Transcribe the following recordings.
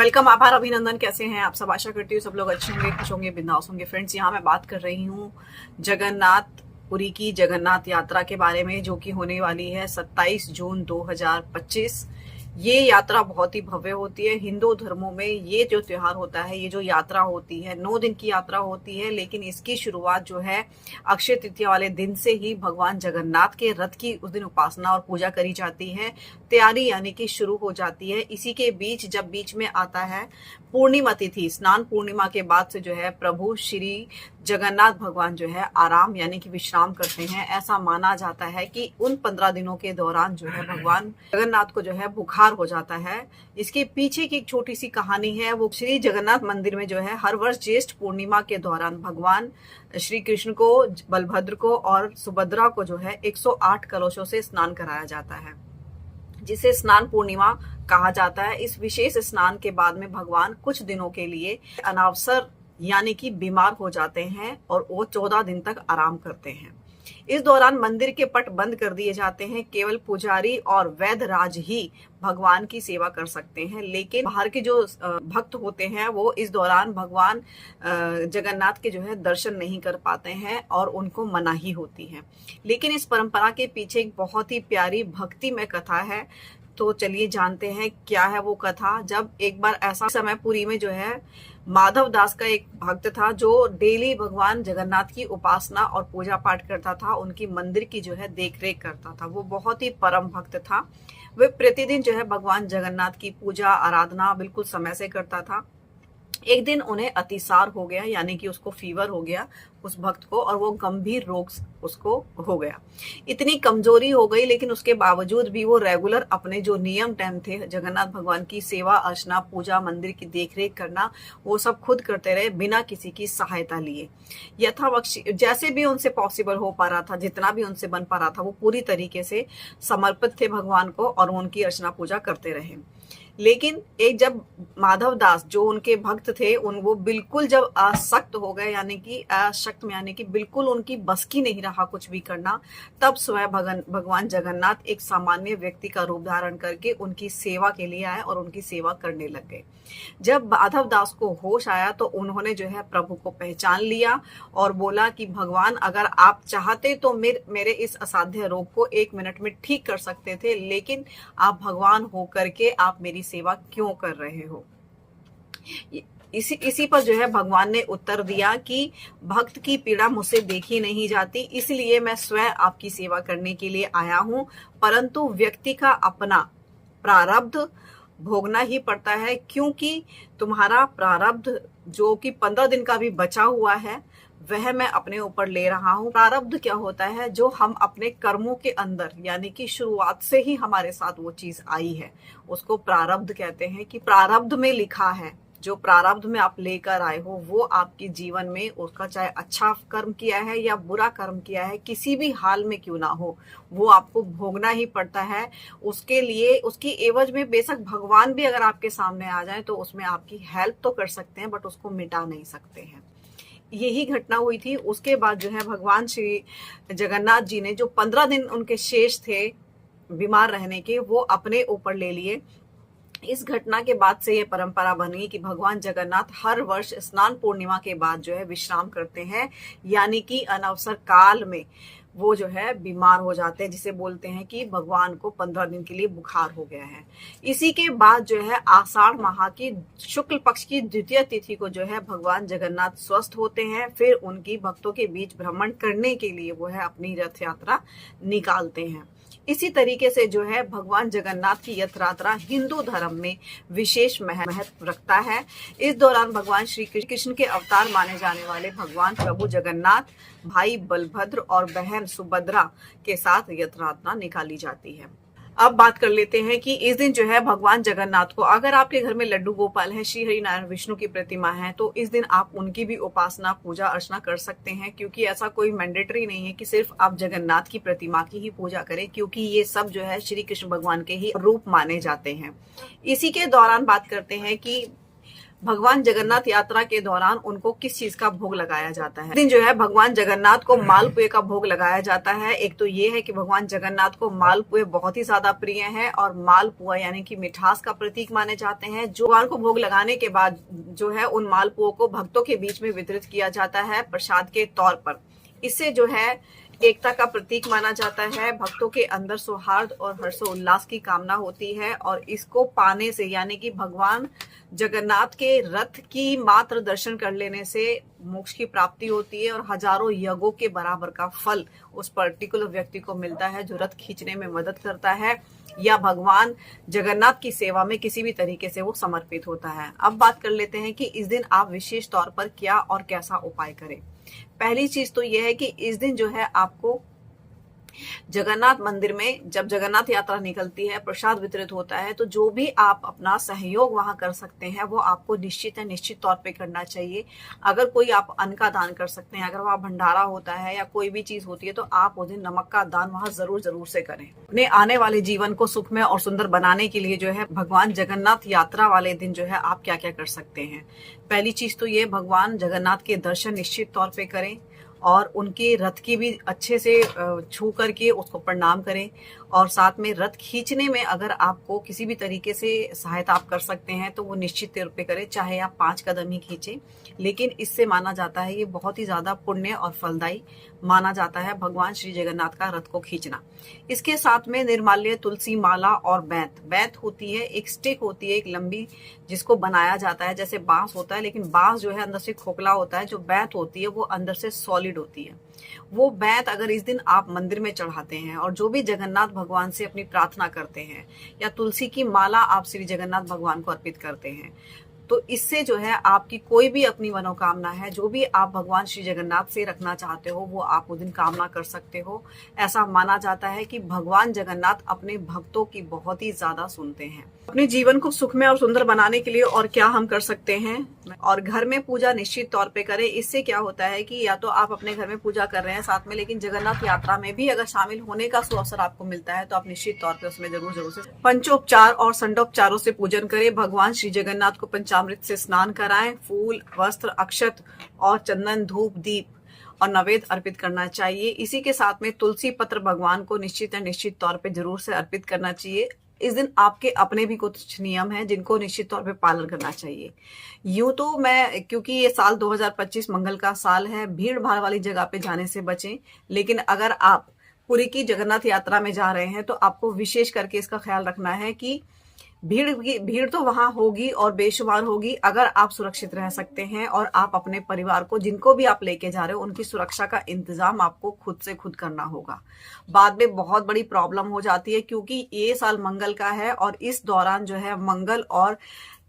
Welcome, आभार, अभिनंदन। कैसे हैं आप सब? आशा करती हूँ सब लोग अच्छे होंगे, खुश होंगे, बिंदास होंगे। फ्रेंड्स, यहाँ मैं बात कर रही हूँ जगन्नाथ पुरी की जगन्नाथ यात्रा के बारे में, जो कि होने वाली है 27 जून 2025। ये यात्रा बहुत ही भव्य होती है। हिंदू धर्मों में ये जो त्योहार होता है, ये जो यात्रा होती है, 9 दिन की यात्रा होती है, लेकिन इसकी शुरुआत जो है अक्षय तृतीया वाले दिन से ही भगवान जगन्नाथ के रथ की उस दिन उपासना और पूजा करी जाती है। तैयारी यानी कि शुरू हो जाती है। इसी के बीच जब बीच में आता है पूर्णिमा तिथि, स्नान पूर्णिमा के बाद से जो है प्रभु श्री जगन्नाथ भगवान जो है आराम यानी कि विश्राम करते हैं। ऐसा माना जाता है कि उन 15 दिनों के दौरान जो है भगवान जगन्नाथ को जो है बुखार हो जाता है। इसके पीछे की एक छोटी सी कहानी है। वो श्री जगन्नाथ मंदिर में जो है हर वर्ष ज्येष्ठ पूर्णिमा के दौरान भगवान श्री कृष्ण को, बलभद्र को और सुभद्रा को जो है 108 कलशों से स्नान कराया जाता है, जिसे स्नान पूर्णिमा कहा जाता है। इस विशेष स्नान के बाद में भगवान कुछ दिनों के लिए अनावसर यानी कि बीमार हो जाते हैं और वो 14 दिन तक आराम करते हैं। इस दौरान मंदिर के पट बंद कर दिए जाते हैं। केवल पुजारी और वैद्यराज ही भगवान की सेवा कर सकते हैं, लेकिन बाहर के जो भक्त होते हैं वो इस दौरान भगवान जगन्नाथ के जो है दर्शन नहीं कर पाते हैं और उनको मनाही होती है। लेकिन इस परंपरा के पीछे एक बहुत ही प्यारी भक्तिमय कथा है। तो चलिए जानते हैं क्या है वो कथा। जब एक बार ऐसा समय पुरी में जो है माधव दास का एक भक्त था, जो डेली भगवान जगन्नाथ की उपासना और पूजा पाठ करता था, उनकी मंदिर की जो है देखरेख करता था। वो बहुत ही परम भक्त था। वह प्रतिदिन जो है भगवान जगन्नाथ की पूजा आराधना बिल्कुल समय से करता था। एक दिन उन्हें अतिसार हो गया, यानी कि उसको फीवर हो गया उस भक्त को, और वो गंभीर रोग उसको हो गया। इतनी कमजोरी हो गई, लेकिन उसके बावजूद भी वो रेगुलर अपने जो नियम टाइम थे जगन्नाथ भगवान की सेवा अर्चना, पूजा, मंदिर की देखरेख करना, वो सब खुद करते रहे बिना किसी की सहायता लिए। यथावश जैसे भी उनसे पॉसिबल हो पा रहा था, जितना भी उनसे बन पा रहा था, वो पूरी तरीके से समर्पित थे भगवान को और उनकी अर्चना पूजा करते रहे। लेकिन एक जब माधव दास जो उनके भक्त थे, वो बिल्कुल जब आसक्त हो गए, यानी कि अशक्त में, यानी कि बिल्कुल उनकी बस की नहीं रहा कुछ भी करना, तब स्वयं भगवान जगन्नाथ एक सामान्य व्यक्ति का रूप धारण करके उनकी सेवा के लिए आए और उनकी सेवा करने लग गए। जब माधव दास को होश आया तो उन्होंने जो है प्रभु को पहचान लिया और बोला कि भगवान, अगर आप चाहते तो मेरे इस असाध्य रोग को 1 मिनट में ठीक कर सकते थे, लेकिन आप भगवान हो करके आप मेरी सेवा क्यों कर रहे हो? इसी पर जो है भगवान ने उत्तर दिया कि भक्त की पीड़ा मुझसे देखी नहीं जाती, इसलिए मैं स्वयं आपकी सेवा करने के लिए आया हूं। परंतु व्यक्ति का अपना प्रारब्ध भोगना ही पड़ता है, क्योंकि तुम्हारा प्रारब्ध जो कि 15 दिन का भी बचा हुआ है, वह मैं अपने ऊपर ले रहा हूँ। प्रारब्ध क्या होता है? जो हम अपने कर्मों के अंदर, यानी कि शुरुआत से ही हमारे साथ वो चीज आई है, उसको प्रारब्ध कहते हैं। कि प्रारब्ध में लिखा है, जो प्रारब्ध में आप लेकर आए हो, वो आपके जीवन में, उसका चाहे अच्छा कर्म किया है या बुरा कर्म किया है, किसी भी हाल में क्यों ना हो, वो आपको भोगना ही पड़ता है। उसके लिए, उसकी एवज में बेशक भगवान भी अगर आपके सामने आ जाए तो उसमें आपकी हेल्प तो कर सकते हैं, बट उसको मिटा नहीं सकते हैं। यही घटना हुई थी। उसके बाद जो है भगवान श्री जगन्नाथ जी ने जो 15 दिन उनके शेष थे बीमार रहने के, वो अपने ऊपर ले लिए। इस घटना के बाद से ये परंपरा बनी कि भगवान जगन्नाथ हर वर्ष स्नान पूर्णिमा के बाद जो है विश्राम करते हैं, यानी कि अनवसर काल में वो जो है बीमार हो जाते हैं, जिसे बोलते हैं कि भगवान को 15 दिन के लिए बुखार हो गया है। इसी के बाद जो है आषाढ़ माह की शुक्ल पक्ष की द्वितीय तिथि को जो है भगवान जगन्नाथ स्वस्थ होते हैं। फिर उनकी भक्तों के बीच भ्रमण करने के लिए वो है अपनी रथ यात्रा निकालते हैं। इसी तरीके से जो है भगवान जगन्नाथ की रथ यात्रा हिंदू धर्म में विशेष महत्व रखता है। इस दौरान भगवान श्री कृष्ण के अवतार माने जाने वाले भगवान प्रभु जगन्नाथ भाई बलभद्र और बहन सुभद्रा के साथ रथ यात्रा निकाली जाती है। अब बात कर लेते हैं कि इस दिन जो है भगवान जगन्नाथ को, अगर आपके घर में लड्डू गोपाल है, श्री हरि नारायण विष्णु की प्रतिमा है, तो इस दिन आप उनकी भी उपासना पूजा अर्चना कर सकते हैं। क्योंकि ऐसा कोई मैंडेटरी नहीं है कि सिर्फ आप जगन्नाथ की प्रतिमा की ही पूजा करें, क्योंकि ये सब जो है श्री कृष्ण भगवान के ही रूप माने जाते हैं। इसी के दौरान बात करते हैं कि भगवान जगन्नाथ यात्रा के दौरान उनको किस चीज का भोग लगाया जाता है। इस दिन जो है भगवान जगन्नाथ को मालपुए का भोग लगाया जाता है। एक तो ये है कि भगवान जगन्नाथ को मालपुए बहुत ही ज्यादा प्रिय हैं और मालपुआ यानी कि मिठास का प्रतीक माने जाते हैं। जो भगवान को भोग लगाने के बाद जो है उन मालपुओं को भक्तों के बीच में वितरित किया जाता है प्रसाद के तौर पर। इससे जो है एकता का प्रतीक माना जाता है। भक्तों के अंदर सौहार्द और हर्षोल्लास की कामना होती है और इसको पाने से यानी कि भगवान जगन्नाथ के रथ की मात्र दर्शन कर लेने से मोक्ष की प्राप्ति होती है और हजारों यज्ञों के बराबर का फल उस पर्टिकुलर व्यक्ति को मिलता है जो रथ खींचने में मदद करता है या भगवान जगन्नाथ की सेवा में किसी भी तरीके से वो समर्पित होता है। अब बात कर लेते हैं कि इस दिन आप विशेष तौर पर क्या और कैसा उपाय करें। पहली चीज तो यह है कि इस दिन जो है आपको जगन्नाथ मंदिर में जब जगन्नाथ यात्रा निकलती है प्रसाद वितरित होता है तो जो भी आप अपना सहयोग वहां कर सकते हैं वो आपको निश्चित तौर पे करना चाहिए। अगर कोई आप अन्न का दान कर सकते हैं, अगर वहां भंडारा होता है या कोई भी चीज होती है तो आप उस दिन नमक का दान वहां जरूर से करें। अपने आने वाले जीवन को सुखमय और सुंदर बनाने के लिए जो है भगवान जगन्नाथ यात्रा वाले दिन जो है आप क्या क्या कर सकते हैं। पहली चीज तो ये भगवान जगन्नाथ के दर्शन निश्चित तौर पे करें और उनके रथ की भी अच्छे से छू करके उसको प्रणाम करें और साथ में रथ खींचने में अगर आपको किसी भी तरीके से सहायता आप कर सकते हैं तो वो निश्चित तौर पे करें, चाहे आप 5 कदम ही खींचें। लेकिन इससे माना जाता है ये बहुत ही ज्यादा पुण्य और फलदायी माना जाता है भगवान श्री जगन्नाथ का रथ को खींचना। इसके साथ में निर्माल्य, तुलसी माला और बैत होती है, एक स्टिक होती है एक लंबी जिसको बनाया जाता है जैसे बांस होता है, लेकिन बांस जो है अंदर से खोखला होता है। जो बैत होती है वो अंदर से सॉलिड होती है। वो बैत अगर इस दिन आप मंदिर में चढ़ाते हैं और जो भी जगन्नाथ भगवान से अपनी प्रार्थना करते हैं या तुलसी की माला आप श्री जगन्नाथ भगवान को अर्पित करते हैं तो इससे जो है आपकी कोई भी अपनी मनोकामना है जो भी आप भगवान श्री जगन्नाथ से रखना चाहते हो वो आप उस दिन कामना कर सकते हो। ऐसा माना जाता है कि भगवान जगन्नाथ अपने भक्तों की बहुत ही ज्यादा सुनते हैं। अपने जीवन को सुखमय और सुंदर बनाने के लिए और क्या हम कर सकते हैं, और घर में पूजा निश्चित तौर पे करें। इससे क्या होता है कि या तो आप अपने घर में पूजा कर रहे हैं साथ में, लेकिन जगन्नाथ यात्रा में भी अगर शामिल होने का अवसर आपको मिलता है तो आप निश्चित तौर पे उसमें जरूर से पंचोपचार और संडोपचारों से पूजन करें। भगवान श्री जगन्नाथ को पंचामृत से स्नान कराएं। फूल, वस्त्र, अक्षत और चंदन, धूप, दीप और नवेद अर्पित करना चाहिए। इसी के साथ में तुलसी पत्र भगवान को निश्चित तौर पे जरूर से अर्पित करना चाहिए। इस दिन आपके अपने भी कुछ नियम हैं जिनको निश्चित तौर पे पालन करना चाहिए। यूं तो मैं, क्योंकि ये साल 2025 मंगल का साल है, भीड़ भाड़ वाली जगह पे जाने से बचें। लेकिन अगर आप पुरी की जगन्नाथ यात्रा में जा रहे हैं तो आपको विशेष करके इसका ख्याल रखना है कि भीड़ तो वहां होगी और बेशुमार होगी। अगर आप सुरक्षित रह सकते हैं और आप अपने परिवार को, जिनको भी आप लेके जा रहे हो, उनकी सुरक्षा का इंतजाम आपको खुद से खुद करना होगा। बाद में बहुत बड़ी प्रॉब्लम हो जाती है क्योंकि ये साल मंगल का है और इस दौरान जो है मंगल और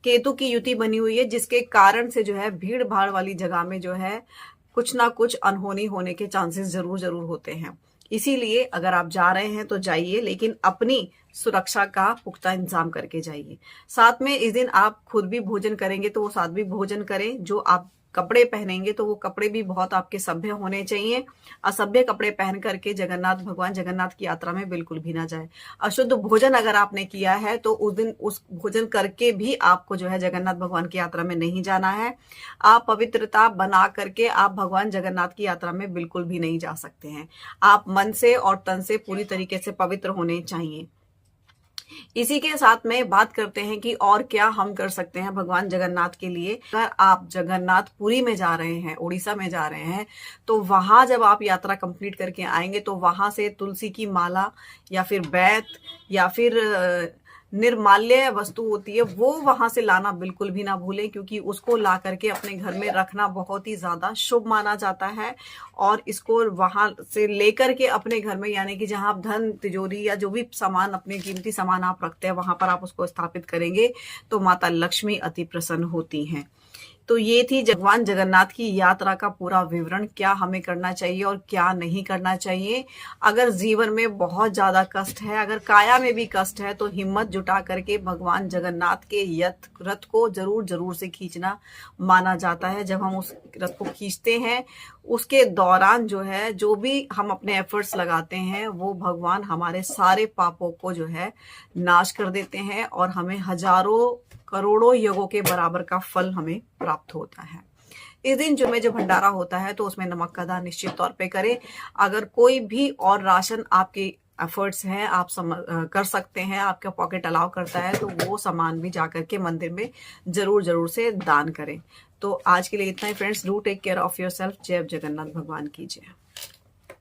केतु की युति बनी हुई है, जिसके कारण से जो है भीड़ भाड़ वाली जगह में जो है कुछ ना कुछ अनहोनी होने के चांसेस जरूर होते हैं। इसीलिए अगर आप जा रहे हैं तो जाइए, लेकिन अपनी सुरक्षा का पुख्ता इंतजाम करके जाइए। साथ में इस दिन आप खुद भी भोजन करेंगे तो वो सात्विक भोजन करें। जो आप कपड़े पहनेंगे तो वो कपड़े भी बहुत आपके सभ्य होने चाहिए। असभ्य कपड़े पहन करके भगवान जगन्नाथ की यात्रा में बिल्कुल भी ना जाए। अशुद्ध भोजन अगर आपने किया है तो उस दिन उस भोजन करके भी आपको जो है जगन्नाथ भगवान की यात्रा में नहीं जाना है। आप पवित्रता बना करके आप भगवान जगन्नाथ की यात्रा में बिल्कुल भी नहीं जा सकते हैं। आप मन से और तन से पूरी तरीके से पवित्र होने चाहिए। इसी के साथ में बात करते हैं कि और क्या हम कर सकते हैं भगवान जगन्नाथ के लिए। अगर आप जगन्नाथ पुरी में जा रहे हैं, उड़ीसा में जा रहे हैं, तो वहां जब आप यात्रा कंप्लीट करके आएंगे तो वहां से तुलसी की माला या फिर बैत या फिर निर्माल्य वस्तु होती है वो वहां से लाना बिल्कुल भी ना भूलें, क्योंकि उसको ला करके अपने घर में रखना बहुत ही ज्यादा शुभ माना जाता है। और इसको वहां से लेकर के अपने घर में, यानी कि जहां आप धन, तिजोरी या जो भी सामान, अपने कीमती सामान आप रखते हैं, वहां पर आप उसको स्थापित करेंगे तो माता लक्ष्मी अति प्रसन्न होती हैं। तो ये थी भगवान जगन्नाथ की यात्रा का पूरा विवरण, क्या हमें करना चाहिए और क्या नहीं करना चाहिए। अगर जीवन में बहुत ज्यादा कष्ट है, अगर काया में भी कष्ट है, तो हिम्मत जुटा करके भगवान जगन्नाथ के रथ को जरूर से खींचना माना जाता है। जब हम उस रथ को खींचते हैं उसके दौरान जो है जो भी हम अपने एफर्ट्स लगाते हैं वो भगवान हमारे सारे पापों को जो है नाश कर देते हैं और हमें हजारों करोड़ों यज्ञों के बराबर का फल हमें प्राप्त होता है। इस दिन जो भंडारा होता है तो उसमें नमक का दान निश्चित तौर पे करें। अगर कोई भी और राशन आपके एफर्ट्स हैं, आप कर सकते हैं, आपका पॉकेट अलाउ करता है, तो वो सामान भी जाकर के मंदिर में जरूर से दान करें। तो आज के लिए इतना ही friends. Do take care of yourself. जय जगन्नाथ भगवान की जय।